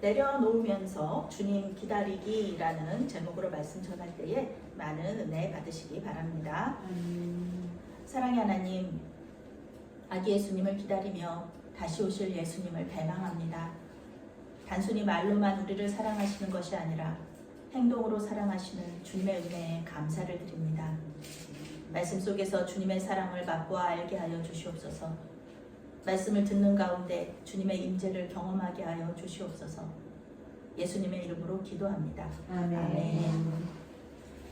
내려놓으면서 주님 기다리기라는 제목으로 말씀 전할 때에 많은 은혜 받으시기 바랍니다. 사랑의 하나님, 아기 예수님을 기다리며 다시 오실 예수님을 배망합니다. 단순히 말로만 우리를 사랑하시는 것이 아니라 행동으로 사랑하시는 주님의 은혜에 감사를 드립니다. 말씀 속에서 주님의 사랑을 맛보아 알게 하여 주시옵소서. 말씀을 듣는 가운데 주님의 임재를 경험하게 하여 주시옵소서. 예수님의 이름으로 기도합니다. 아멘.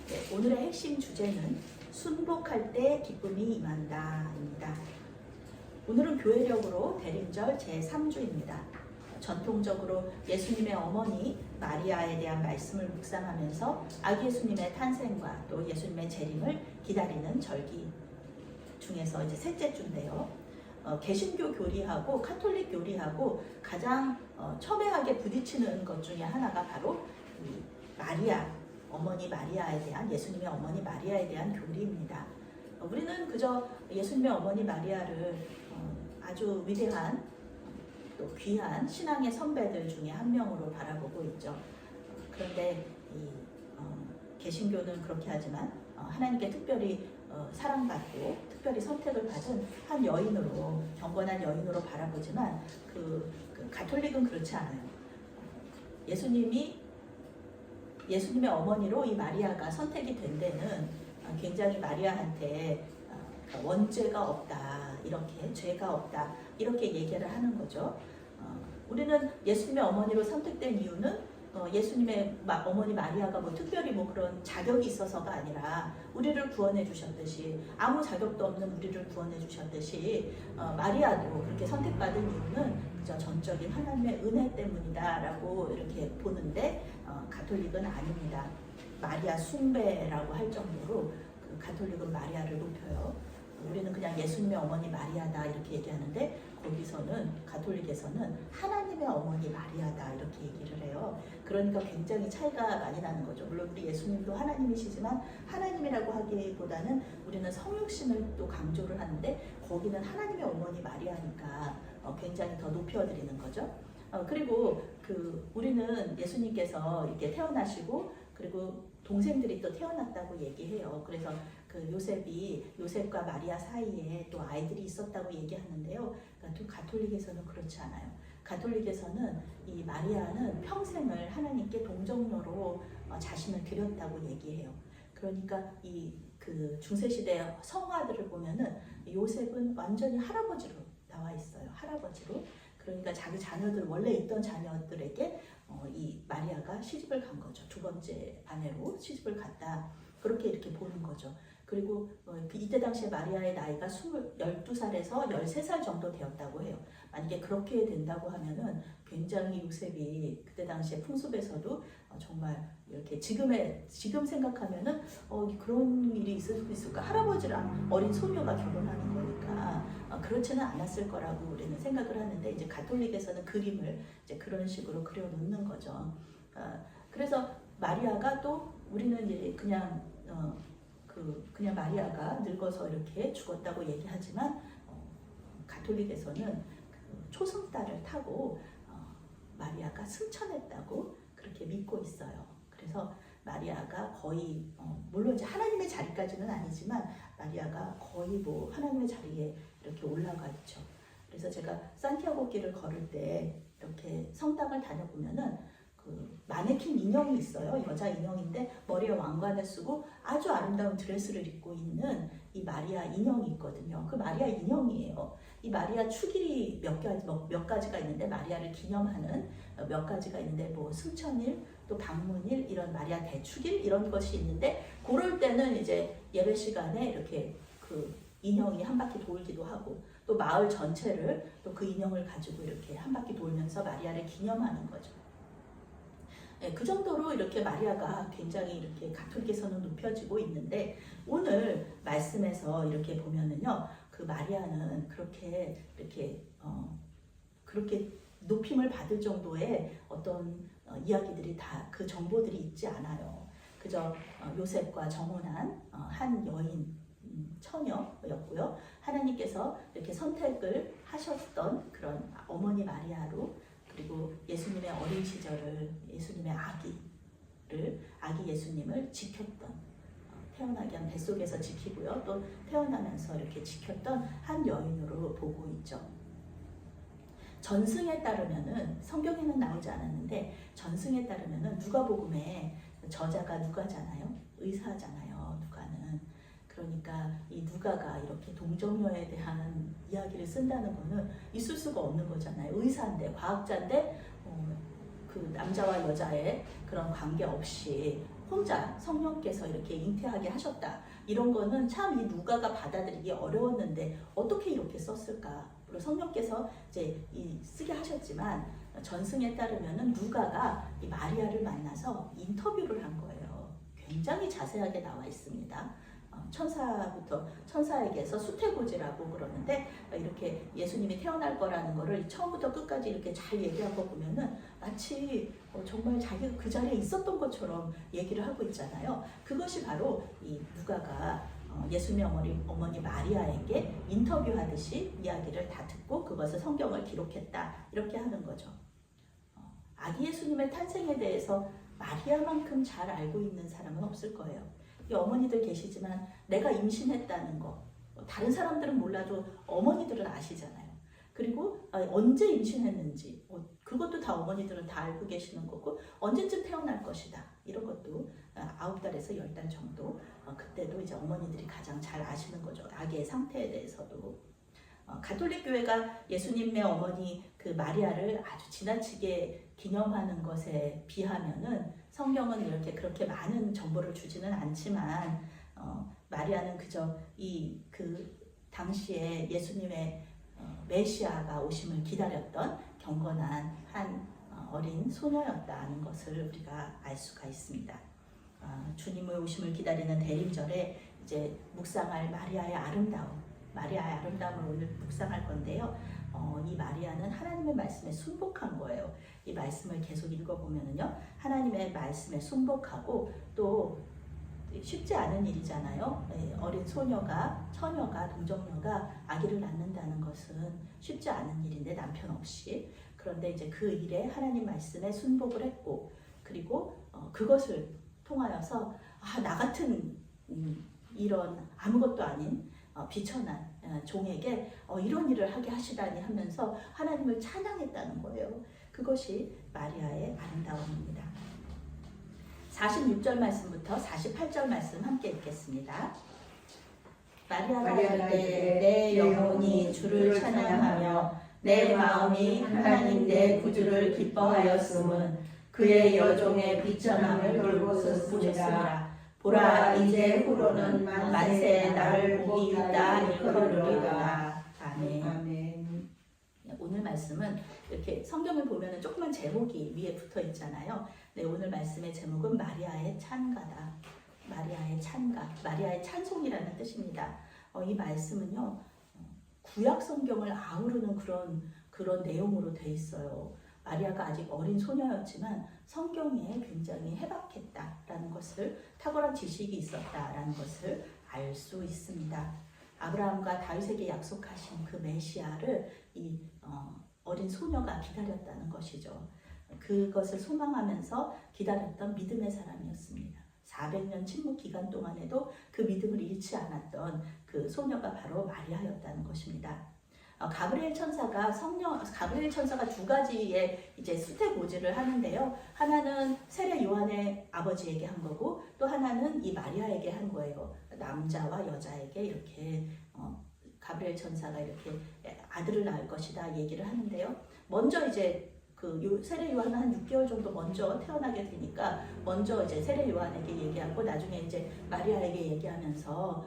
네, 오늘의 핵심 주제는 순복할 때 기쁨이 임한다입니다. 오늘은 교회력으로 대림절 제3주입니다. 전통적으로 예수님의 어머니 마리아에 대한 말씀을 묵상하면서 아기 예수님의 탄생과 또 예수님의 재림을 기다리는 절기 중에서 이제 셋째 주인데요. 개신교 교리하고 카톨릭 교리하고 가장 첨예하게 부딪히는 것 중에 하나가 바로 이 마리아, 어머니 마리아에 대한, 예수님의 어머니 마리아에 대한 교리입니다. 우리는 그저 예수님의 어머니 마리아를 아주 위대한 또 귀한 신앙의 선배들 중에 한 명으로 바라보고 있죠. 그런데 이 개신교는 그렇게 하지만 하나님께 특별히 사랑받고 특별히 선택을 받은 한 여인으로, 경건한 여인으로 바라보지만 그 가톨릭은 그렇지 않아요. 예수님의 어머니로 이 마리아가 선택이 된 데는 굉장히 마리아한테 원죄가 없다, 이렇게 죄가 없다, 이렇게 얘기를 하는 거죠. 우리는 예수님의 어머니로 선택된 이유는 예수님의 어머니 마리아가 뭐 특별히 뭐 그런 자격이 있어서가 아니라 우리를 구원해 주셨듯이, 아무 자격도 없는 우리를 구원해 주셨듯이 마리아도 그렇게 선택받은 이유는 그저 전적인 하나님의 은혜 때문이다라고 이렇게 보는데 가톨릭은 아닙니다. 마리아 숭배라고 할 정도로 가톨릭은 마리아를 높여요. 우리는 그냥 예수님의 어머니 마리아다 이렇게 얘기하는데 거기서는, 가톨릭에서는 하나님의 어머니 마리아다 이렇게 얘기를 해요. 그러니까 굉장히 차이가 많이 나는 거죠. 물론 우리 예수님도 하나님이시지만 하나님이라고 하기보다는 우리는 성육신을 또 강조를 하는데 거기는 하나님의 어머니 마리아니까 굉장히 더 높여드리는 거죠. 그리고 우리는 예수님께서 이렇게 태어나시고 그리고 동생들이 또 태어났다고 얘기해요. 그래서 요셉과 마리아 사이에 또 아이들이 있었다고 얘기하는데요. 또 가톨릭에서는 그렇지 않아요. 가톨릭에서는 이 마리아는 평생을 하나님께 동정녀로 자신을 드렸다고 얘기해요. 그러니까 중세시대 성화들을 보면은 요셉은 완전히 할아버지로 나와 있어요. 할아버지로. 그러니까 자기 자녀들, 원래 있던 자녀들에게 이 마리아가 시집을 간 거죠. 두 번째 아내로 시집을 갔다. 그렇게 이렇게 보는 거죠. 그리고 이때 당시에 마리아의 나이가 12살에서 13살 정도 되었다고 해요. 만약에 그렇게 된다고 하면은 굉장히 요셉이 그때 당시에 풍습에서도 정말 이렇게 지금 생각하면은 그런 일이 있을 수 있을까? 할아버지랑 어린 소녀가 결혼하는 거니까 그렇지는 않았을 거라고 우리는 생각을 하는데, 이제 가톨릭에서는 그림을 이제 그런 식으로 그려놓는 거죠. 그래서 마리아가 또, 우리는 이제 그냥 마리아가 늙어서 이렇게 죽었다고 얘기하지만 가톨릭에서는 초승달을 타고 마리아가 승천했다고 그렇게 믿고 있어요. 그래서 마리아가 거의 물론 이제 하나님의 자리까지는 아니지만 마리아가 거의 뭐 하나님의 자리에 이렇게 올라가 있죠. 그래서 제가 산티아고 길을 걸을 때 이렇게 성당을 다녀보면은 마네킹 인형이 있어요. 여자 인형인데 머리에 왕관을 쓰고 아주 아름다운 드레스를 입고 있는 이 마리아 인형이 있거든요. 그 마리아 인형이에요. 이 마리아 축일이 몇 가지가 있는데, 마리아를 기념하는 몇 가지가 있는데, 뭐 승천일, 또 방문일, 이런 마리아 대축일 이런 것이 있는데, 그럴 때는 이제 예배 시간에 이렇게 인형이 한 바퀴 돌기도 하고, 또 마을 전체를 또 그 인형을 가지고 이렇게 한 바퀴 돌면서 마리아를 기념하는 거죠. 네, 그 정도로 이렇게 마리아가 굉장히 이렇게 가톨릭에서는 높여지고 있는데, 오늘 말씀에서 이렇게 보면은요, 그 마리아는 그렇게 높임을 받을 정도의 어떤 이야기들이 다, 그 정보들이 있지 않아요. 그저 요셉과 정혼한 한 여인, 처녀였고요. 하나님께서 이렇게 선택을 하셨던 그런 어머니 마리아로, 그리고 예수님의 어린 시절을 예수님의 아기 예수님을 지켰던 태어나기 한 뱃속에서 지키고요. 또 태어나면서 이렇게 지켰던 한 여인으로 보고 있죠. 전승에 따르면은 성경에는 나오지 않았는데 전승에 따르면은 누가복음의 저자가 누가잖아요. 의사잖아요. 누가는. 그러니까 이 누가가 이렇게 동정녀에 대한 이야기를 쓴다는 거는 있을 수가 없는 거잖아요. 의사인데 과학자인데 그 남자와 여자의 그런 관계 없이 혼자 성령께서 이렇게 잉태하게 하셨다. 이런 거는 참 이 누가가 받아들이기 어려웠는데 어떻게 이렇게 썼을까? 물론 성령께서 이제 쓰게 하셨지만 전승에 따르면은 누가가 이 마리아를 만나서 인터뷰를 한 거예요. 굉장히 자세하게 나와 있습니다. 천사에게서 수태고지라고 그러는데 이렇게 예수님이 태어날 거라는 거를 처음부터 끝까지 이렇게 잘 얘기한 거 보면은 마치 정말 자기가 그 자리에 있었던 것처럼 얘기를 하고 있잖아요. 그것이 바로 이 누가가 예수님의 어머니 마리아에게 인터뷰하듯이 이야기를 다 듣고 그것을 성경을 기록했다 이렇게 하는 거죠. 아기 예수님의 탄생에 대해서 마리아만큼 잘 알고 있는 사람은 없을 거예요. 이 어머니들 계시지만 내가 임신했다는 거 다른 사람들은 몰라도 어머니들은 아시잖아요. 그리고 언제 임신했는지 그것도 다 어머니들은 다 알고 계시는 거고 언제쯤 태어날 것이다 이런 것도 9달에서 10달 정도 그때도 이제 어머니들이 가장 잘 아시는 거죠. 아기의 상태에 대해서도. 가톨릭 교회가 예수님의 어머니 그 마리아를 아주 지나치게 기념하는 것에 비하면은 성경은 이렇게 그렇게 많은 정보를 주지는 않지만 마리아는 그저 그 당시에 예수님의 메시아가 오심을 기다렸던 경건한 한 어린 소녀였다는 것을 우리가 알 수가 있습니다. 주님의 오심을 기다리는 대림절에 이제 묵상할 마리아의 아름다움을 오늘 묵상할 건데요. 이 마리아는 하나님의 말씀에 순복한 거예요. 이 말씀을 계속 읽어보면은요, 하나님의 말씀에 순복하고 또 쉽지 않은 일이잖아요. 어린 처녀가 동정녀가 아기를 낳는다는 것은 쉽지 않은 일인데 남편 없이. 그런데 이제 그 일에 하나님 말씀에 순복을 했고, 그리고 그것을 통하여서 나 같은 이런 아무것도 아닌 비천한 종에게 이런 일을 하게 하시다니 하면서 하나님을 찬양했다는 거예요. 그것이 마리아의 아름다움입니다. 46절 말씀부터 48절 말씀 함께 읽겠습니다. 마리아가 이르되 내 영혼이 주를 찬양하며 내 마음이 하나님 내 구주를 기뻐하였음은 그의 여종의 비천함을 돌보셨습니다. 보라 이제 후로는 만세 나를 복이 있다 이르리로다. 아멘. 오늘 말씀은 이렇게 성경을 보면 조그만 제목이 위에 붙어 있잖아요. 네, 오늘 말씀의 제목은 마리아의 찬가다. 마리아의 찬가, 마리아의 찬송이라는 뜻입니다. 이 말씀은요, 구약 성경을 아우르는 그런 내용으로 돼 있어요. 마리아가 아직 어린 소녀였지만 성경에 굉장히 해박했다라는 것을, 탁월한 지식이 있었다라는 것을 알 수 있습니다. 아브라함과 다윗에게 약속하신 그 메시아를 이 어린 소녀가 기다렸다는 것이죠. 그것을 소망하면서 기다렸던 믿음의 사람이었습니다. 400년 침묵 기간 동안에도 그 믿음을 잃지 않았던 그 소녀가 바로 마리아였다는 것입니다. 가브리엘 천사가 두 가지의 이제 수태고지를 하는데요. 하나는 세례 요한의 아버지에게 한 거고, 또 하나는 이 마리아에게 한 거예요. 남자와 여자에게 이렇게 가브리엘 천사가 이렇게 아들을 낳을 것이다 얘기를 하는데요. 먼저 이제 그 세례 요한은 한 6개월 정도 먼저 태어나게 되니까 먼저 이제 세례 요한에게 얘기하고 나중에 이제 마리아에게 얘기하면서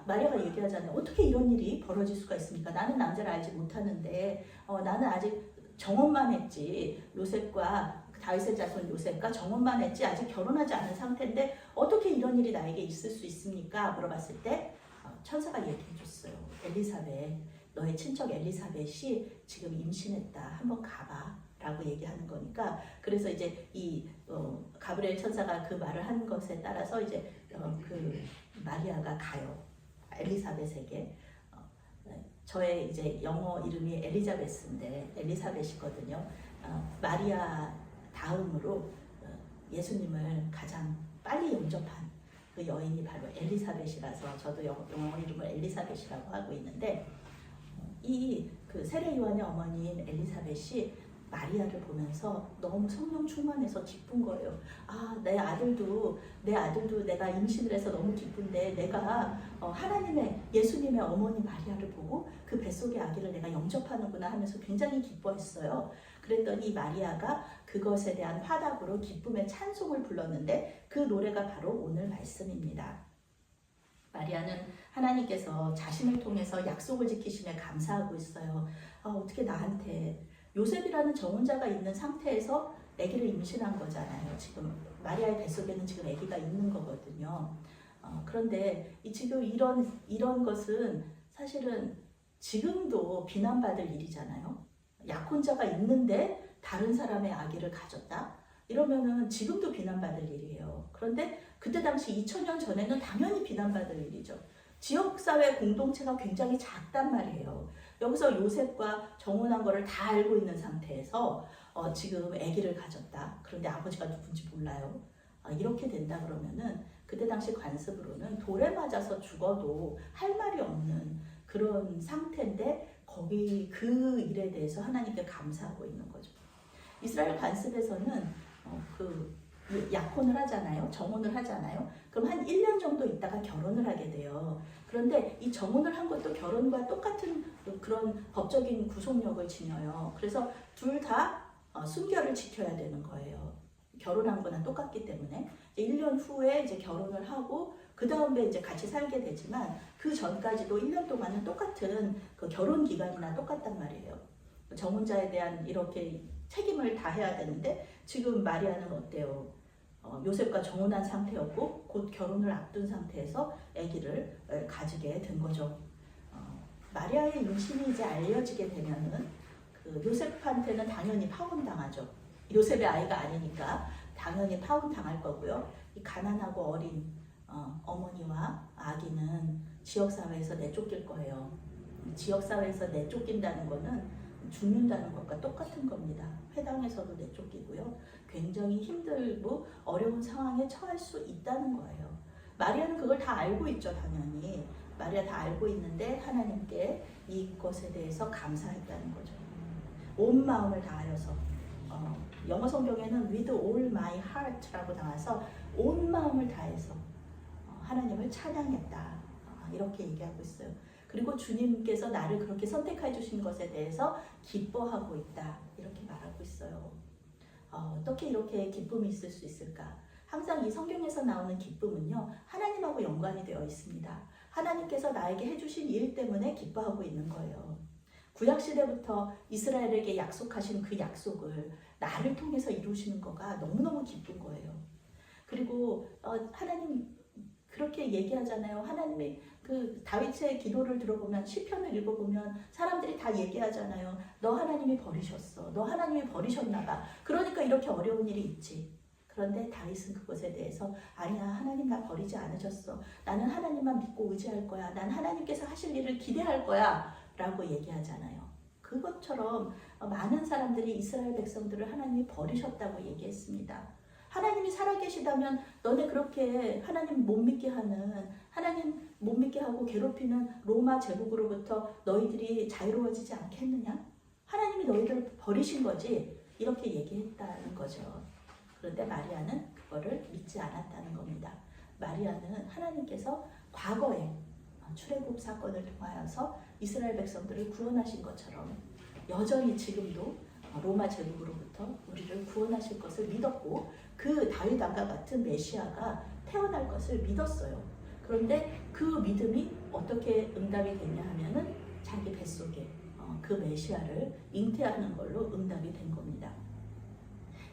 마리아가 얘기하잖아요. 어떻게 이런 일이 벌어질 수가 있습니까? 나는 남자를 알지 못하는데 나는 아직 정혼만 했지. 요셉과 다윗의 자손 요셉과 정혼만 했지 아직 결혼하지 않은 상태인데 어떻게 이런 일이 나에게 있을 수 있습니까? 물어봤을 때 천사가 얘기해 줬어요. 엘리사벳, 너의 친척 엘리사벳이 지금 임신했다. 한번 가봐. 라고 얘기하는 거니까, 그래서 이제 이 가브리엘 천사가 그 말을 한 것에 따라서 이제 그 마리아가 가요. 엘리사벳에게. 저의 이제 영어 이름이 엘리자베스인데 엘리사벳이거든요. 마리아 다음으로 예수님을 가장 빨리 영접한 그 여인이 바로 엘리사벳이라서 저도 영어 이름을 엘리사벳이라고 하고 있는데, 이 그 세례 요한의 어머니인 엘리사벳이 마리아를 보면서 너무 성령 충만해서 기쁜 거예요. 아, 내 아들도 내가 임신을 해서 너무 기쁜데 내가 하나님의 예수님의 어머니 마리아를 보고 그 뱃속의 아기를 내가 영접하는구나 하면서 굉장히 기뻐했어요. 그랬더니 마리아가 그것에 대한 화답으로 기쁨의 찬송을 불렀는데 그 노래가 바로 오늘 말씀입니다. 마리아는 하나님께서 자신을 통해서 약속을 지키심에 감사하고 있어요. 어떻게 나한테 요셉이라는 정혼자가 있는 상태에서 아기를 임신한 거잖아요. 지금 마리아의 뱃속에는 지금 아기가 있는 거거든요. 그런데 지금 이런 것은 사실은 지금도 비난받을 일이잖아요. 약혼자가 있는데 다른 사람의 아기를 가졌다? 이러면은 지금도 비난받을 일이에요. 그런데 그때 당시 2000년 전에는 당연히 비난받을 일이죠. 지역사회 공동체가 굉장히 작단 말이에요. 여기서 요셉과 정혼한 거를 다 알고 있는 상태에서 지금 아기를 가졌다. 그런데 아버지가 누군지 몰라요. 이렇게 된다 그러면은 그때 당시 관습으로는 돌에 맞아서 죽어도 할 말이 없는 그런 상태인데, 거기 그 일에 대해서 하나님께 감사하고 있는 거죠. 이스라엘 관습에서는 그 약혼을 하잖아요. 정혼을 하잖아요. 그럼 한 1년 정도 있다가 결혼을 하게 돼요. 그런데 이 정혼을 한 것도 결혼과 똑같은 그런 법적인 구속력을 지녀요. 그래서 둘 다 순결을 지켜야 되는 거예요. 결혼한 거나 똑같기 때문에 1년 후에 이제 결혼을 하고 그 다음에 이제 같이 살게 되지만 그 전까지도 1년 동안은 똑같은 그 결혼 기간이나 똑같단 말이에요. 정혼자에 대한 이렇게 책임을 다해야 되는데 지금 마리아는 어때요? 요셉과 정혼한 상태였고 곧 결혼을 앞둔 상태에서 아기를 가지게 된 거죠. 마리아의 임신이 이제 알려지게 되면은 그 요셉한테는 당연히 파혼당하죠. 요셉의 아이가 아니니까 당연히 파혼당할 거고요. 이 가난하고 어린 어머니와 아기는 지역사회에서 내쫓길 거예요. 지역사회에서 내쫓긴다는 거는 죽는다는 것과 똑같은 겁니다. 회당에서도 내쫓기고요. 굉장히 힘들고 어려운 상황에 처할 수 있다는 거예요. 마리아는 그걸 다 알고 있죠, 당연히. 마리아 다 알고 있는데 하나님께 이것에 대해서 감사했다는 거죠. 온 마음을 다하여서. 영어 성경에는 with all my heart라고 나와서 온 마음을 다해서 하나님을 찬양했다. 이렇게 얘기하고 있어요. 그리고 주님께서 나를 그렇게 선택해 주신 것에 대해서 기뻐하고 있다. 이렇게 말하고 있어요. 어떻게 이렇게 기쁨이 있을 수 있을까? 항상 이 성경에서 나오는 기쁨은요, 하나님하고 연관이 되어 있습니다. 하나님께서 나에게 해주신 일 때문에 기뻐하고 있는 거예요. 구약시대부터 이스라엘에게 약속하신 그 약속을 나를 통해서 이루시는 거가 너무너무 기쁜 거예요. 그리고 하나님 그렇게 얘기하잖아요. 하나님이 그 다윗의 기도를 들어보면, 시편을 읽어보면 사람들이 다 얘기하잖아요. 너 하나님이 버리셨어. 너 하나님이 버리셨나 봐. 그러니까 이렇게 어려운 일이 있지. 그런데 다윗은 그것에 대해서 아니야, 하나님 나 버리지 않으셨어. 나는 하나님만 믿고 의지할 거야. 난 하나님께서 하실 일을 기대할 거야. 라고 얘기하잖아요. 그것처럼 많은 사람들이 이스라엘 백성들을 하나님이 버리셨다고 얘기했습니다. 하나님이 살아계시다면 너네 그렇게 하나님 못 믿게 하는, 하나님 못 믿게 하고 괴롭히는 로마 제국으로부터 너희들이 자유로워지지 않겠느냐? 하나님이 너희를 버리신 거지. 이렇게 얘기했다는 거죠. 그런데 마리아는 그거를 믿지 않았다는 겁니다. 마리아는 하나님께서 과거에 출애굽 사건을 통하여서 이스라엘 백성들을 구원하신 것처럼 여전히 지금도 로마 제국으로부터 우리를 구원하실 것을 믿었고, 그 다윗 왕과 같은 메시아가 태어날 것을 믿었어요. 그런데 그 믿음이 어떻게 응답이 됐냐 하면은 자기 뱃속에 그 메시아를 잉태하는 걸로 응답이 된 겁니다.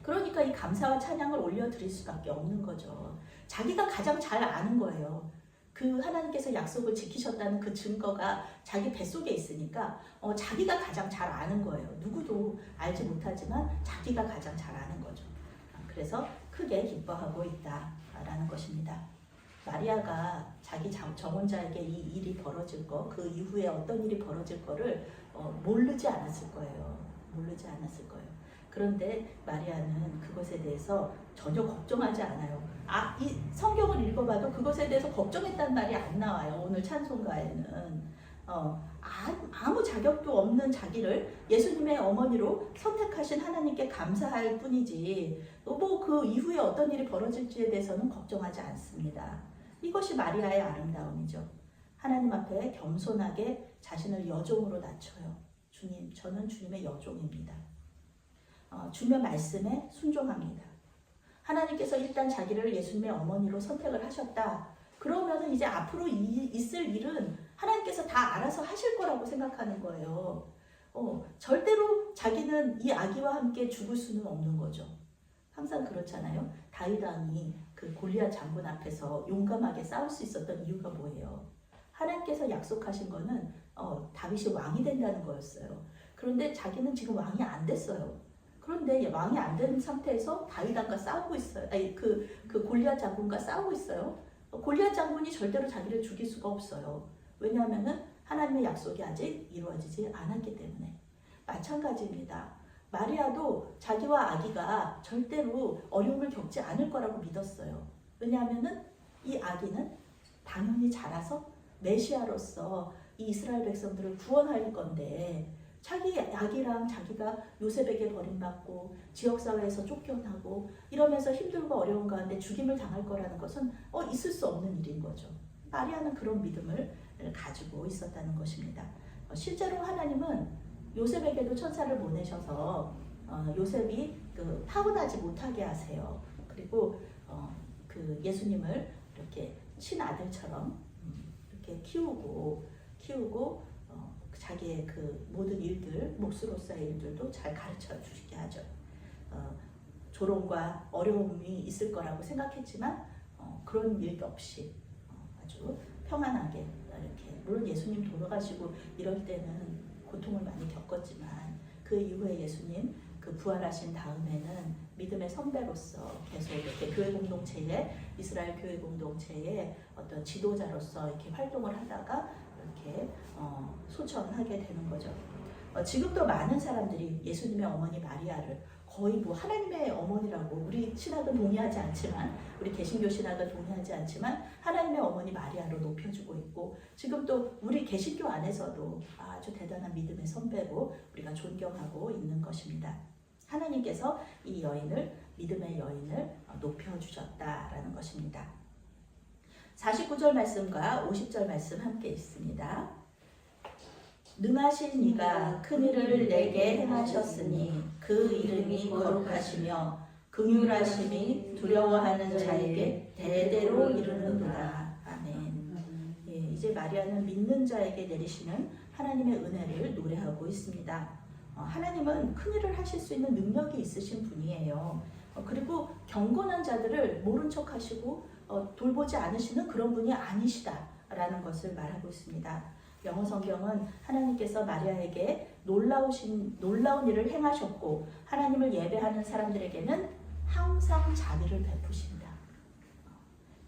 그러니까 이 감사와 찬양을 올려드릴 수밖에 없는 거죠. 자기가 가장 잘 아는 거예요. 그 하나님께서 약속을 지키셨다는 그 증거가 자기 뱃속에 있으니까 자기가 가장 잘 아는 거예요. 누구도 알지 못하지만 자기가 가장 잘 아는 거죠. 그래서 크게 기뻐하고 있다라는 것입니다. 마리아가 자기 정혼자에게 이 일이 벌어질 거, 그 이후에 어떤 일이 벌어질 거를 모르지 않았을 거예요. 모르지 않았을 거예요. 그런데 마리아는 그것에 대해서 전혀 걱정하지 않아요. 이 성경을 읽어봐도 그것에 대해서 걱정했다는 말이 안 나와요. 오늘 찬송가에는. 아무 자격도 없는 자기를 예수님의 어머니로 선택하신 하나님께 감사할 뿐이지 뭐 그 이후에 어떤 일이 벌어질지에 대해서는 걱정하지 않습니다. 이것이 마리아의 아름다움이죠. 하나님 앞에 겸손하게 자신을 여종으로 낮춰요. 주님, 저는 주님의 여종입니다. 주님의 말씀에 순종합니다. 하나님께서 일단 자기를 예수님의 어머니로 선택을 하셨다. 그러면 이제 앞으로 있을 일은 하나님께서 다 알아서 하실 거라고 생각하는 거예요. 절대로 자기는 이 아기와 함께 죽을 수는 없는 거죠. 항상 그렇잖아요. 다윗 왕이 그 골리앗 장군 앞에서 용감하게 싸울 수 있었던 이유가 뭐예요? 하나님께서 약속하신 거는 다윗이 왕이 된다는 거였어요. 그런데 자기는 지금 왕이 안 됐어요. 그런데 왕이 안 된 상태에서 다윗 왕과 싸우고 있어요. 그 골리앗 장군과 싸우고 있어요. 골리앗 장군이 절대로 자기를 죽일 수가 없어요. 왜냐하면 하나님의 약속이 아직 이루어지지 않았기 때문에. 마찬가지입니다. 마리아도 자기와 아기가 절대로 어려움을 겪지 않을 거라고 믿었어요. 왜냐하면 이 아기는 당연히 자라서 메시아로서 이 이스라엘 백성들을 구원할 건데 자기 아기랑 자기가 요셉에게 버림받고 지역사회에서 쫓겨나고 이러면서 힘들고 어려운 가운데 죽임을 당할 거라는 것은 있을 수 없는 일인 거죠. 마리아는 그런 믿음을 가지고 있었다는 것입니다. 실제로 하나님은 요셉에게도 천사를 보내셔서 요셉이 파혼하지 못하게 하세요. 그리고 그 예수님을 이렇게 친아들처럼 이렇게 키우고 자기의 그 모든 일들, 몫으로서의 일들도 잘 가르쳐 주시게 하죠. 조롱과 어려움이 있을 거라고 생각했지만 그런 일도 없이 아주 평안하게 이렇게, 물론 예수님 돌아가시고 이럴 때는 고통을 많이 겪었지만 그 이후에 예수님 그 부활하신 다음에는 믿음의 선배로서 계속 이렇게 교회 공동체에, 이스라엘 교회 공동체의 어떤 지도자로서 이렇게 활동을 하다가 이렇게 소천하게 되는 거죠. 지금도 많은 사람들이 예수님의 어머니 마리아를 거의 뭐 하나님의 어머니라고, 우리 신학은 동의하지 않지만, 우리 개신교 신학은 동의하지 않지만 하나님의 어머니 마리아로 높여주고 있고, 지금 또 우리 개신교 안에서도 아주 대단한 믿음의 선배로 우리가 존경하고 있는 것입니다. 하나님께서 이 여인을, 믿음의 여인을 높여주셨다라는 것입니다. 49절 말씀과 50절 말씀 함께 있습니다. 능하신 이가 큰 일을 내게 행하셨으니 그 이름이 거룩하시며 긍휼하심이 두려워하는 자에게 대대로 이르는도다. 아멘. 이제 마리아는 믿는 자에게 내리시는 하나님의 은혜를 노래하고 있습니다. 하나님은 큰 일을 하실 수 있는 능력이 있으신 분이에요. 그리고 경건한 자들을 모른 척 하시고 돌보지 않으시는 그런 분이 아니시다라는 것을 말하고 있습니다. 영어 성경은 하나님께서 마리아에게 놀라운 일을 행하셨고 하나님을 예배하는 사람들에게는 항상 자비를 베푸신다.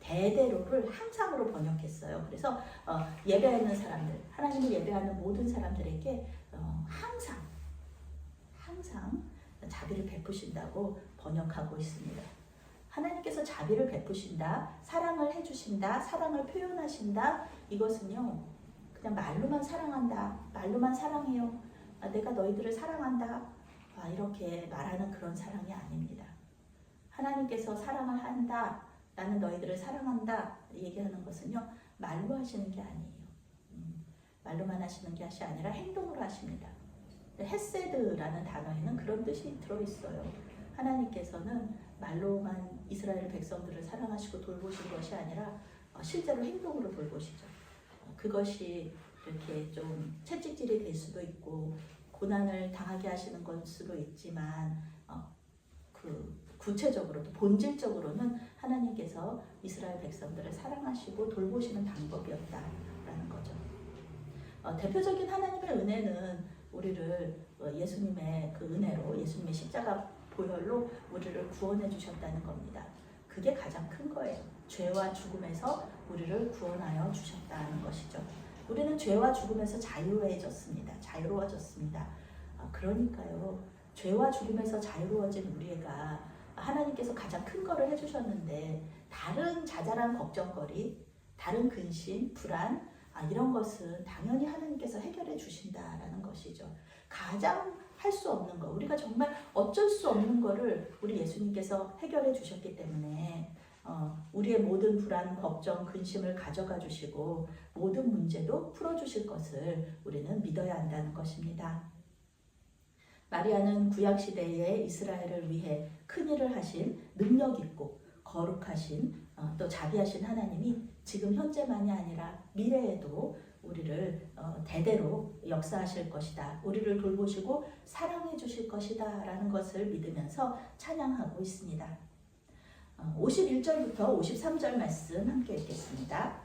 대대로를 항상으로 번역했어요. 그래서 예배하는 사람들, 하나님을 예배하는 모든 사람들에게 항상 자비를 베푸신다고 번역하고 있습니다. 하나님께서 자비를 베푸신다, 사랑을 해주신다, 사랑을 표현하신다, 이것은요 그냥 말로만 사랑한다, 말로만 사랑해요, 내가 너희들을 사랑한다, 이렇게 말하는 그런 사랑이 아닙니다. 하나님께서 사랑을 한다, 나는 너희들을 사랑한다 얘기하는 것은요 말로 하시는 게 아니에요. 말로만 하시는 것이 아니라 행동으로 하십니다. 헤세드라는 단어에는 그런 뜻이 들어있어요. 하나님께서는 말로만 이스라엘 백성들을 사랑하시고 돌보신 것이 아니라 실제로 행동으로 돌보시죠. 그것이 이렇게 좀 채찍질이 될 수도 있고 고난을 당하게 하시는 걸 수도 있지만 구체적으로 또 본질적으로는 하나님께서 이스라엘 백성들을 사랑하시고 돌보시는 방법이었다라는 거죠. 대표적인 하나님의 은혜는 우리를 예수님의 그 은혜로, 예수님의 십자가 보혈로 우리를 구원해 주셨다는 겁니다. 그게 가장 큰 거예요. 죄와 죽음에서 우리를 구원하여 주셨다는 것이죠. 우리는 죄와 죽음에서 자유로워졌습니다. 그러니까요, 죄와 죽음에서 자유로워진 우리가 하나님께서 가장 큰 거를 해주셨는데 다른 자잘한 걱정거리, 다른 근심, 불안 이런 것은 당연히 하나님께서 해결해 주신다라는 것이죠. 가장 할 수 없는 거, 우리가 정말 어쩔 수 없는 거를 우리 예수님께서 해결해 주셨기 때문에 우리의 모든 불안, 걱정, 근심을 가져가 주시고 모든 문제도 풀어주실 것을 우리는 믿어야 한다는 것입니다. 마리아는 구약시대의 이스라엘을 위해 큰일을 하신 능력 있고 거룩하신 또 자비하신 하나님이 지금 현재만이 아니라 미래에도 우리를 대대로 역사하실 것이다. 우리를 돌보시고 사랑해 주실 것이다 라는 것을 믿으면서 찬양하고 있습니다. 51절부터 53절 말씀 함께 읽겠습니다.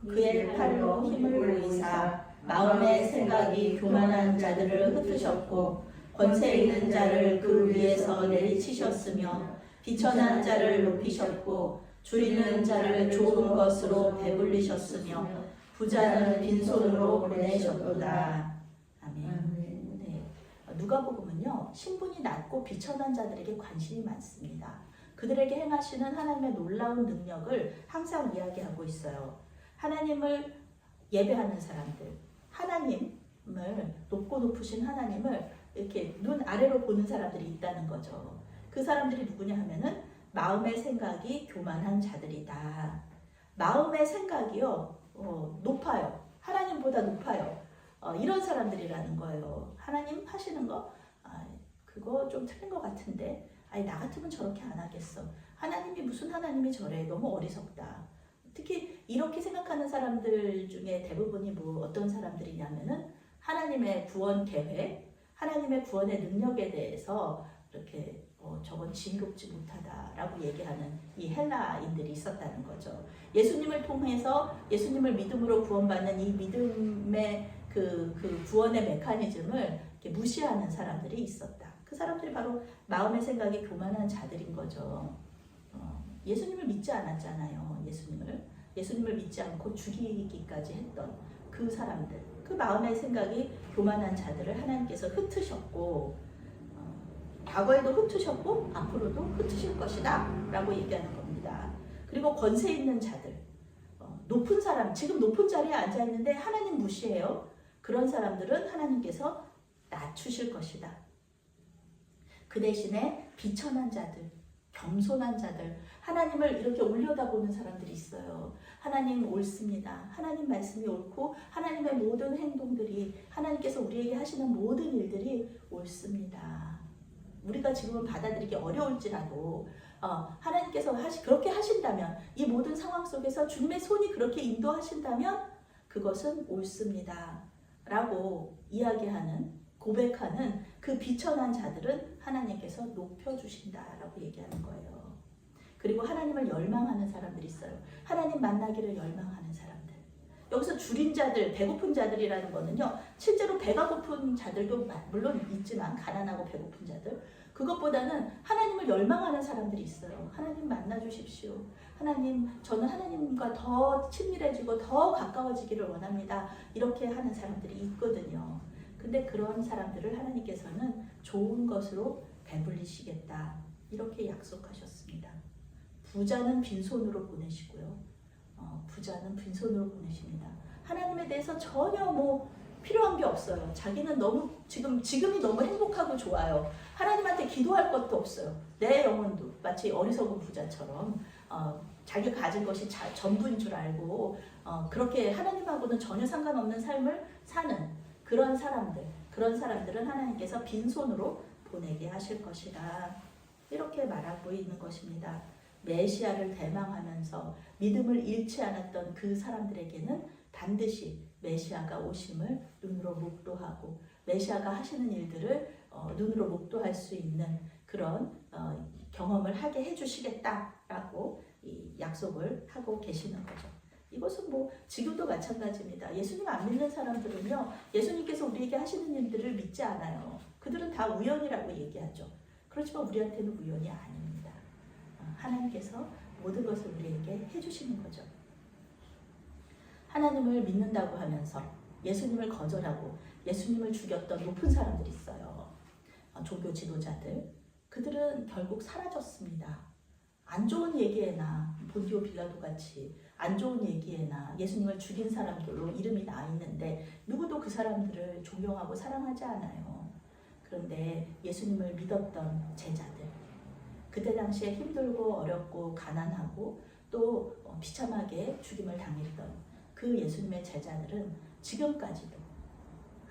그의 팔로 힘을 보이사 마음의 생각이 교만한 자들을 흩으셨고 권세 있는 자를 그 위에서 내리치셨으며 비천한 자를 높이셨고 줄이는 자를 좋은 것으로 배불리셨으며 부자는 빈손으로 보내셨도다. 아멘. 네. 누가복음은요, 신분이 낮고 비천한 자들에게 관심이 많습니다. 그들에게 행하시는 하나님의 놀라운 능력을 항상 이야기하고 있어요. 하나님을 예배하는 사람들, 하나님을 높고 높으신 하나님을 이렇게 눈 아래로 보는 사람들이 있다는 거죠. 그 사람들이 누구냐 하면은 마음의 생각이 교만한 자들이다. 마음의 생각이요, 높아요. 하나님보다 높아요. 이런 사람들이라는 거예요. 하나님 하시는 거, 그거 좀 틀린 것 같은데, 나 같으면 저렇게 안 하겠어. 하나님이 무슨 하나님이 저래. 너무 어리석다. 특히 이렇게 생각하는 사람들 중에 대부분이 어떤 사람들이냐면은 하나님의 구원 계획, 하나님의 구원의 능력에 대해서 이렇게 저건 지혜롭지 못하다라고 얘기하는 이 헬라인들이 있었다는 거죠. 예수님을 통해서 예수님을 믿음으로 구원받는 이 믿음의 그 구원의 메커니즘을 이렇게 무시하는 사람들이 있었다. 그 사람들이 바로 마음의 생각이 교만한 자들인 거죠. 예수님을 믿지 않았잖아요. 예수님을 믿지 않고 죽이기까지 했던 그 사람들, 그 마음의 생각이 교만한 자들을 하나님께서 흩으셨고 과거에도 흩으셨고 앞으로도 흩으실 것이다 라고 얘기하는 겁니다. 그리고 권세 있는 자들, 높은 사람, 지금 높은 자리에 앉아있는데 하나님 무시해요. 그런 사람들은 하나님께서 낮추실 것이다. 그 대신에 비천한 자들, 겸손한 자들, 하나님을 이렇게 올려다보는 사람들이 있어요. 하나님 옳습니다. 하나님 말씀이 옳고 하나님의 모든 행동들이, 하나님께서 우리에게 하시는 모든 일들이 옳습니다. 우리가 지금은 받아들이기 어려울지라도 하나님께서 그렇게 하신다면, 이 모든 상황 속에서 주님의 손이 그렇게 인도하신다면 그것은 옳습니다 라고 이야기하는, 고백하는 그 비천한 자들은 하나님께서 높여주신다라고 얘기하는 거예요. 그리고 하나님을 열망하는 사람들이 있어요. 하나님 만나기를 열망하는 사람들. 여기서 줄인 자들, 배고픈 자들이라는 거는요, 실제로 배가 고픈 자들도 물론 있지만, 가난하고 배고픈 자들, 그것보다는 하나님을 열망하는 사람들이 있어요. 하나님 만나 주십시오. 하나님, 저는 하나님과 더 친밀해지고 더 가까워지기를 원합니다. 이렇게 하는 사람들이 있거든요. 근데 그런 사람들을 하나님께서는 좋은 것으로 배불리시겠다, 이렇게 약속하셨습니다. 부자는 빈손으로 보내시고요. 부자는 빈손으로 보내십니다. 하나님에 대해서 전혀 필요한 게 없어요. 자기는 너무 지금이 너무 행복하고 좋아요. 하나님한테 기도할 것도 없어요. 내 영혼도 마치 어리석은 부자처럼 자기가 가진 것이 전부인 줄 알고 그렇게 하나님하고는 전혀 상관없는 삶을 사는 그런 사람들은 하나님께서 빈손으로 보내게 하실 것이다, 이렇게 말하고 있는 것입니다. 메시아를 대망하면서 믿음을 잃지 않았던 그 사람들에게는 반드시 메시아가 오심을 눈으로 목도하고 메시아가 하시는 일들을 눈으로 목도할 수 있는 그런 경험을 하게 해주시겠다라고 이 약속을 하고 계시는 거죠. 이것은 지금도 마찬가지입니다. 예수님 안 믿는 사람들은요, 예수님께서 우리에게 하시는 일들을 믿지 않아요. 그들은 다 우연이라고 얘기하죠. 그렇지만 우리한테는 우연이 아닙니다. 하나님께서 모든 것을 우리에게 해주시는 거죠. 하나님을 믿는다고 하면서 예수님을 거절하고 예수님을 죽였던 높은 사람들이 있어요. 종교 지도자들, 그들은 결국 사라졌습니다. 안 좋은 얘기에나 본디오 빌라도 같이 안 좋은 얘기에나 예수님을 죽인 사람들로 이름이 나 있는데 누구도 그 사람들을 존경하고 사랑하지 않아요. 그런데 예수님을 믿었던 제자들, 그때 당시에 힘들고 어렵고 가난하고 또 비참하게 죽임을 당했던 그 예수님의 제자들은 지금까지도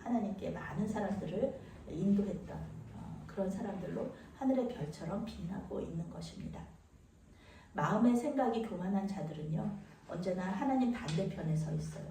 하나님께 많은 사람들을 인도했던 그런 사람들로 하늘의 별처럼 빛나고 있는 것입니다. 마음의 생각이 교만한 자들은요, 언제나 하나님 반대편에 서 있어요.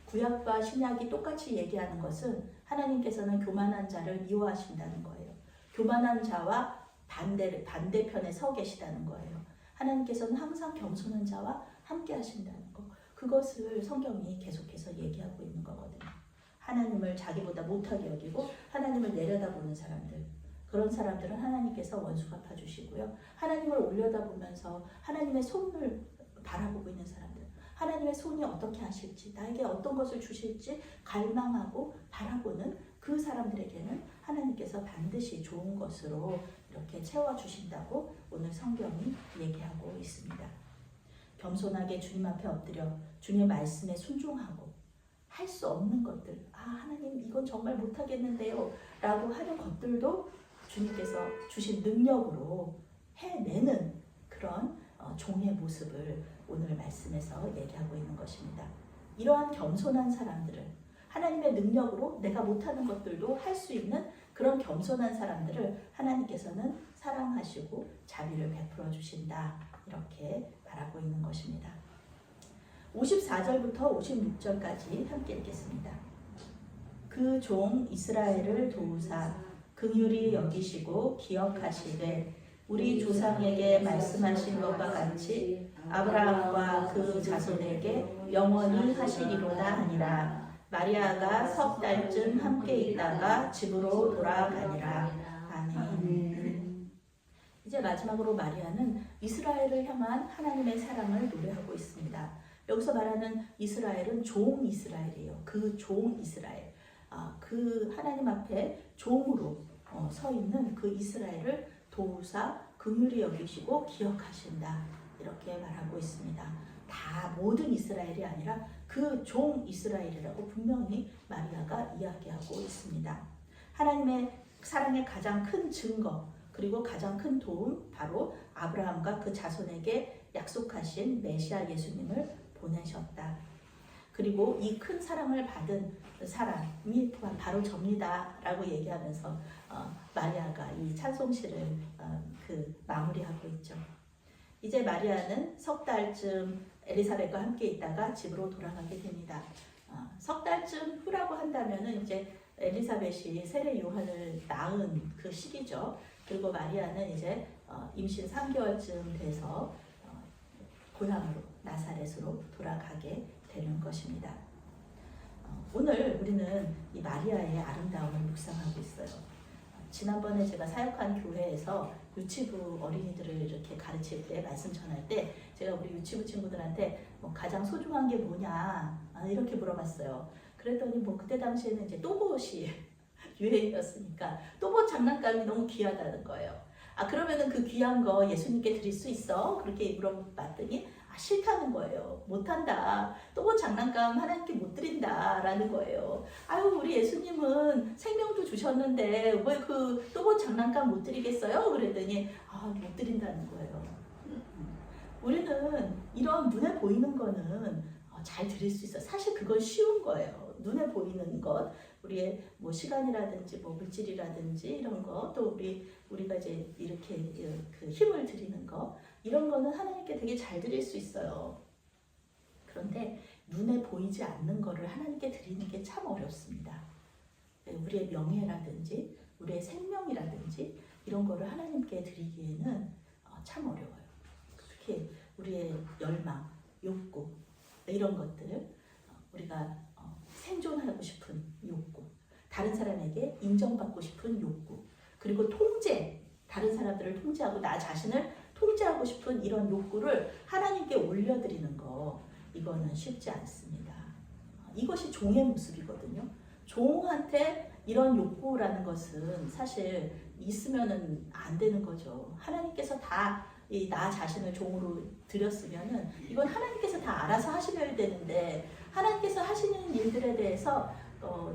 구약과 신약이 똑같이 얘기하는 것은 하나님께서는 교만한 자를 미워하신다는 거예요. 교만한 자와 반대편에 서 계시다는 거예요. 하나님께서는 항상 겸손한 자와 함께 하신다는 거. 그것을 성경이 계속해서 얘기하고 있는 거거든요. 하나님을 자기보다 못하게 여기고 하나님을 내려다보는 사람들, 그런 사람들은 하나님께서 원수 갚아주시고요. 하나님을 올려다보면서 하나님의 손을 바라보고 있는 사람들, 하나님의 손이 어떻게 하실지, 나에게 어떤 것을 주실지 갈망하고 바라보는 그 사람들에게는 하나님께서 반드시 좋은 것으로 이렇게 채워주신다고 오늘 성경이 얘기하고 있습니다. 겸손하게 주님 앞에 엎드려 주님의 말씀에 순종하고 할 수 없는 것들, 하나님 이건 정말 못하겠는데요 라고 하는 것들도 주님께서 주신 능력으로 해내는 그런 종의 모습을 오늘 말씀에서 얘기하고 있는 것입니다. 이러한 겸손한 사람들을 하나님의 능력으로 내가 못하는 것들도 할 수 있는 그런 겸손한 사람들을 하나님께서는 사랑하시고 자비를 베풀어 주신다, 이렇게 말하고 있는 것입니다. 54절부터 56절까지 함께 읽겠습니다. 그 종 이스라엘을 도우사 긍휼히 여기시고 기억하시되 우리 조상에게 말씀하신 것과 같이 아브라함과 그 자손에게 영원히 하시리로다 하니라. 마리아가 석 달쯤 함께 있다가 집으로 돌아가니라. 아멘. 이제 마지막으로 마리아는 이스라엘을 향한 하나님의 사랑을 노래하고 있습니다. 여기서 말하는 이스라엘은 종 이스라엘이에요. 그 종 이스라엘. 그 하나님 앞에 종으로 서 있는 그 이스라엘을 도우사 긍휼히 여기시고 기억하신다, 이렇게 말하고 있습니다. 다 모든 이스라엘이 아니라 그 종 이스라엘이라고 분명히 마리아가 이야기하고 있습니다. 하나님의 사랑의 가장 큰 증거, 그리고 가장 큰 도움, 바로 아브라함과 그 자손에게 약속하신 메시아 예수님을 보내셨다. 그리고 이 큰 사랑을 받은 사람이 바로 접니다 라고 얘기하면서 마리아가 이 찬송시를 마무리하고 있죠. 이제 마리아는 석 달쯤 엘리사벳과 함께 있다가 집으로 돌아가게 됩니다. 석 달쯤 후라고 한다면은 이제 엘리사벳이 세례 요한을 낳은 그 시기죠. 그리고 마리아는 이제 임신 3개월쯤 돼서 고향으로 나사렛으로 돌아가게 되는 것입니다. 오늘 우리는 이 마리아의 아름다움을 묵상하고 있어요. 지난번에 제가 사역한 교회에서 유치부 어린이들을 이렇게 가르칠 때, 말씀 전할 때 제가 우리 유치부 친구들한테 가장 소중한 게 뭐냐 이렇게 물어봤어요. 그랬더니 그때 당시에는 이제 또봇이 유행이었으니까 또봇 장난감이 너무 귀하다는 거예요. 그러면은 그 귀한 거 예수님께 드릴 수 있어? 그렇게 물어봤더니 싫다는 거예요. 못한다. 또봇 장난감 하나님께 못 드린다 라는 거예요. 우리 예수님은 생명도 주셨는데 왜 그 또봇 장난감 못 드리겠어요? 그랬더니 못 드린다는 거예요. 우리는 이런 눈에 보이는 거는 잘 드릴 수 있어요. 사실 그건 쉬운 거예요. 눈에 보이는 것, 우리의 시간이라든지 물질이라든지 이런 거, 또 우리가 이제 이렇게 그 힘을 드리는 거, 이런 거는 하나님께 되게 잘 드릴 수 있어요. 그런데 눈에 보이지 않는 거를 하나님께 드리는 게 참 어렵습니다. 우리의 명예라든지 우리의 생명이라든지 이런 거를 하나님께 드리기에는 참 어려워요. 특히 우리의 열망, 욕구 이런 것들, 우리가 생존하고 싶은 욕구, 다른 사람에게 인정받고 싶은 욕구, 그리고 통제, 다른 사람들을 통제하고 나 자신을 통제하고 싶은 이런 욕구를 하나님께 올려드리는 거, 이거는 쉽지 않습니다. 이것이 종의 모습이거든요. 종한테 이런 욕구라는 것은 사실 있으면은 안 되는 거죠. 하나님께서 다 나 자신을 종으로 드렸으면은 이건 하나님께서 다 알아서 하셔야 되는데 하나님께서 하시는 일들에 대해서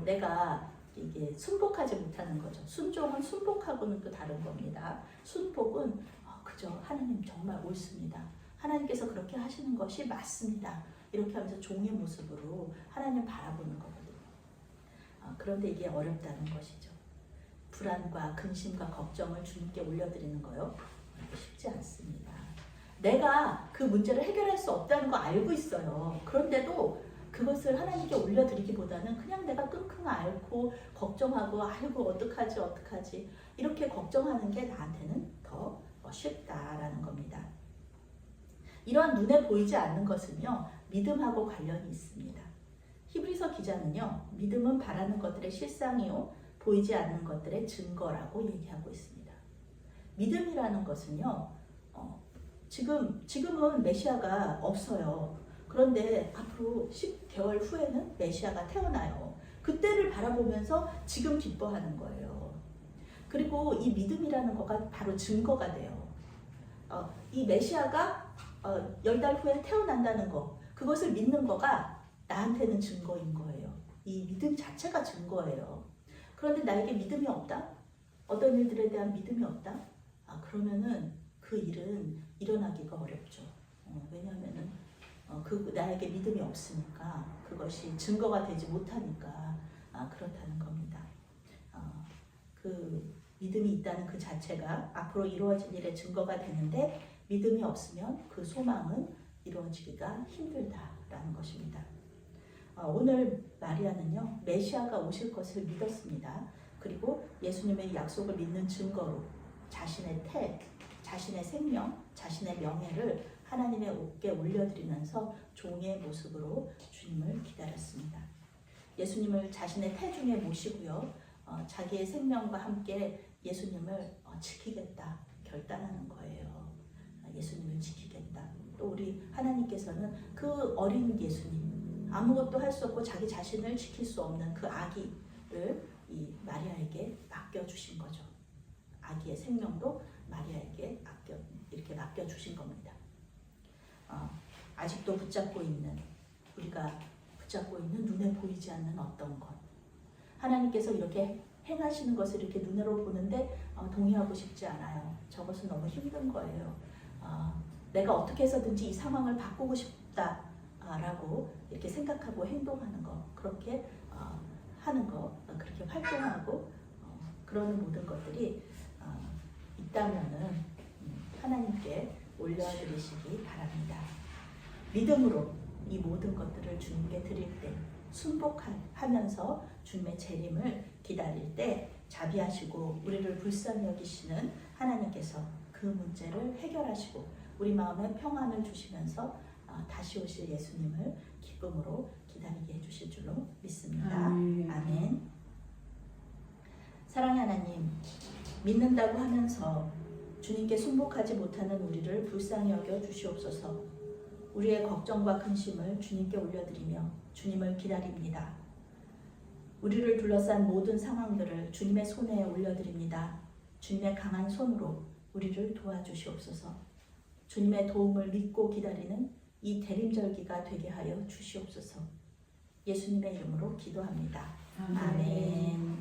내가 이게 순복하지 못하는 거죠. 순종은 순복하고는 또 다른 겁니다. 순복은 그죠. 하나님 정말 옳습니다. 하나님께서 그렇게 하시는 것이 맞습니다. 이렇게 하면서 종의 모습으로 하나님 바라보는 거거든요. 그런데 이게 어렵다는 것이죠. 불안과 근심과 걱정을 주님께 올려드리는 거요. 쉽지 않습니다. 내가 그 문제를 해결할 수 없다는 거 알고 있어요. 그런데도 그것을 하나님께 올려드리기보다는 그냥 내가 끙끙 앓고 걱정하고 아이고 어떡하지 이렇게 걱정하는 게 나한테는 더 쉽다라는 겁니다. 이러한 눈에 보이지 않는 것은요, 믿음하고 관련이 있습니다. 히브리서 기자는요, 믿음은 바라는 것들의 실상이요, 보이지 않는 것들의 증거라고 얘기하고 있습니다. 믿음이라는 것은요, 지금은 메시아가 없어요. 그런데 앞으로 10개월 후에는 메시아가 태어나요. 그때를 바라보면서 지금 기뻐하는 거예요. 그리고 이 믿음이라는 거가 바로 증거가 돼요. 이 메시아가 10달 후에 태어난다는 거, 그것을 믿는 거가 나한테는 증거인 거예요. 이 믿음 자체가 증거예요. 그런데 나에게 믿음이 없다? 어떤 일들에 대한 믿음이 없다? 그러면은 그 일은 일어나기가 어렵죠. 왜냐하면은 나에게 믿음이 없으니까, 그것이 증거가 되지 못하니까 그렇다는 겁니다. 그 믿음이 있다는 그 자체가 앞으로 이루어질 일의 증거가 되는데 믿음이 없으면 그 소망은 이루어지기가 힘들다라는 것입니다. 오늘 마리아는요, 메시아가 오실 것을 믿었습니다. 그리고 예수님의 약속을 믿는 증거로 자신의 태, 자신의 생명, 자신의 명예를 하나님께 올려드리면서 종의 모습으로 주님을 기다렸습니다. 예수님을 자신의 태중에 모시고요, 자기의 생명과 함께 예수님을 지키겠다 결단하는 거예요. 예수님을 지키겠다. 또 우리 하나님께서는 그 어린 예수님, 아무것도 할 수 없고 자기 자신을 지킬 수 없는 그 아기를 이 마리아에게 맡겨주신 거죠. 아기의 생명도 마리아에게 이렇게 맡겨주신 겁니다. 아직도 우리가 붙잡고 있는 눈에 보이지 않는 어떤 것, 하나님께서 이렇게 행하시는 것을 이렇게 눈으로 보는데 동의하고 싶지 않아요. 저것은 너무 힘든 거예요. 내가 어떻게 해서든지 이 상황을 바꾸고 싶다라고 이렇게 생각하고 행동하는 거, 그렇게 하는 거, 그렇게 활동하고 그러는 모든 것들이 있다면은 하나님께 올려드리시기 바랍니다. 믿음으로 이 모든 것들을 주님께 드릴 때, 순복하면서 주님의 재림을 기다릴 때 자비하시고 우리를 불쌍히 여기시는 하나님께서 그 문제를 해결하시고 우리 마음에 평안을 주시면서 다시 오실 예수님을 기쁨으로 기다리게 해주실 줄로 믿습니다. 아멘. 사랑의 하나님, 믿는다고 하면서 주님께 순복하지 못하는 우리를 불쌍히 여겨 주시옵소서. 우리의 걱정과 근심을 주님께 올려드리며 주님을 기다립니다. 우리를 둘러싼 모든 상황들을 주님의 손에 올려드립니다. 주님의 강한 손으로 우리를 도와주시옵소서. 주님의 도움을 믿고 기다리는 이 대림절기가 되게 하여 주시옵소서. 예수님의 이름으로 기도합니다. 아멘.